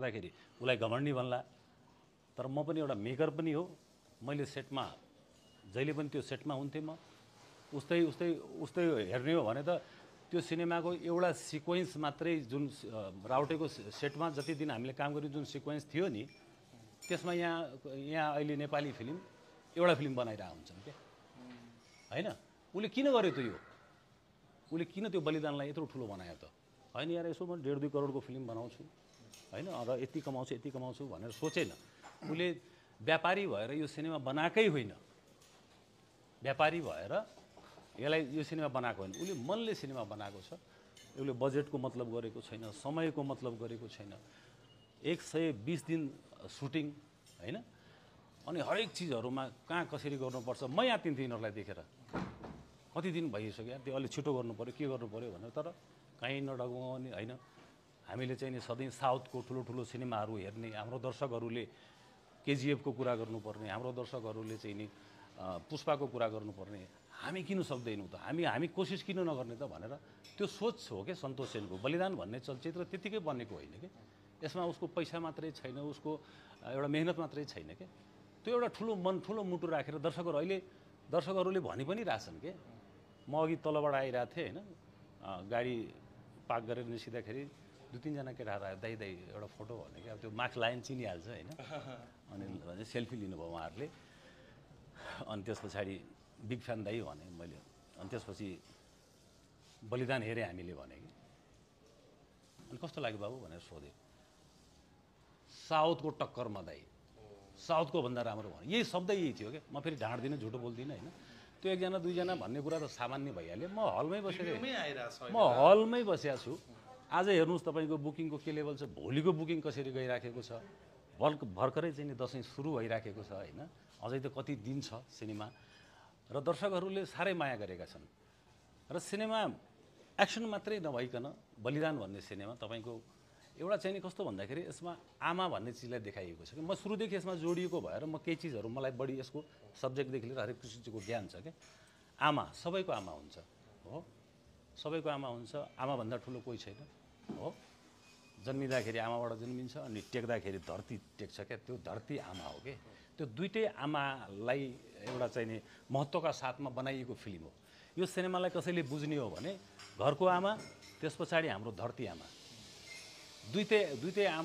गर्दाखेरि उसलाई घमण्डी भन्ला। तर म पनि एउटा मेकर पनि हो, मैले सेटमा जहिले पनि त्यो सेटमा हुन्थेँ म। उस्तै हेर्ने हो भने त त्यो सिनेमाको एउटा सिक्वेन्स मात्रै जुन राउटेको सेटमा जति दिन हामीले काम गर्यौँ जुन सिक्वेन्स थियो नि, त्यसमा यहाँ अहिले नेपाली फिल्म एउटा फिल्म बनाइरहेको हुन्छन् क्या होइन। उसले किन गर्यो त यो, उसले किन त्यो बलिदानलाई यत्रो ठुलो बनायो त? होइन यार, यसो म 1.5-2 करोडको फिल्म बनाउँछु होइन, र यति कमाउँछु भनेर सोचेन। उसले व्यापारी भएर यो सिनेमा बनाएकै होइन, व्यापारी भएर यो सिनेमा बनाएको होइन, उसले मनले सिनेमा बनाएको छ। उसले बजेटको मतलब गरेको छैन, समयको मतलब गरेको छैन। 120 दिन सुटिङ होइन, अनि हरेक चिजहरूमा कहाँ कसरी गर्नुपर्छ। म यहाँ तिन यिनीहरूलाई देखेर कति दिन भइसक्यो, त्यो अलिक छिटो गर्नु पऱ्यो, के गर्नु पऱ्यो भनेर। तर कहीँ नडगाउने होइन। हामीले चाहिँ नि सधैँ साउथको ठुलो सिनेमाहरू हेर्ने, हाम्रो दर्शकहरूले केजिएफको कुरा गर्नुपर्ने, हाम्रो दर्शकहरूले चाहिँ नि पुष्पाको कुरा गर्नुपर्ने, हामी किन सक्दैनौँ त? हामी कोसिस किन नगर्ने त भनेर त्यो सोच हो क्या सन्तोष सेनको। बलिदान भन्ने चलचित्र त्यतिकै बनेको होइन कि, यसमा उसको पैसा मात्रै छैन, उसको एउटा मेहनत मात्रै छैन क्या। त्यो एउटा ठुलो मन, ठुलो मुटु राखेर दर्शकहरूले भनि पनि रहेछन् के। म अघि तलबाट आइरहेको थिएँ होइन, गाडी पार्क गरेर निस्किँदाखेरि 2-3 जना केटाहरू आयो, दाइ एउटा फोटो भने क्या। अब त्यो मार्क्स लाइन चिनिहाल्छ होइन, अनि सेल्फी लिनुभयो उहाँहरूले। अनि त्यस पछाडि बिग फ्यान दाइ भने मैले। अनि त्यसपछि बलिदान हेरेँ हामीले भने कि। अनि कस्तो लाग्यो बाबु भनेर सोधेँ। साउथको टक्करमा दाइ, साउथको भन्दा राम्रो भने, यही शब्द यही थियो क्या। म फेरि ढाँट्दिनँ, झुटो बोल्दिनँ होइन। त्यो 1-2 भन्ने कुरा त सामान्य भइहाल्यो। म हलमै बसेको छु। आज हेर्नुहोस् तपाईँको बुकिङको के लेभल छ, भोलिको बुकिङ कसरी गइराखेको छ। भर्खरै चाहिँ नि दसैँ सुरु भइराखेको छ होइन, अझै त कति दिन छ सिनेमा। र दर्शकहरूले साह्रै माया गरेका छन्। र सिनेमा एक्सन मात्रै नभइकन बलिदान भन्ने सिनेमा तपाईँको एउटा चाहिँ नि कस्तो भन्दाखेरि यसमा आमा भन्ने चिजलाई देखाइएको छ कि। म सुरुदेखि यसमा जोडिएको भएर म केही चिजहरू मलाई बढी यसको सब्जेक्टदेखि लिएर हरेक किसिमको ज्ञान छ क्या। आमा सबैको आमा हुन्छ हो, सबैको आमा हुन्छ। आमाभन्दा ठुलो कोही छैन हो। जन्मिँदाखेरि आमाबाट जन्मिन्छ, अनि टेक्दाखेरि धरती टेक्छ क्या, त्यो धरती आमा हो कि। त्यो दुइटै आमालाई एउटा चाहिँ नि महत्त्वका साथमा बनाइएको फिल्म हो यो। सिनेमालाई कसैले बुझ्ने हो भने घरको आमा, त्यस पछाडि हाम्रो धरती आमा, दुइटै आमा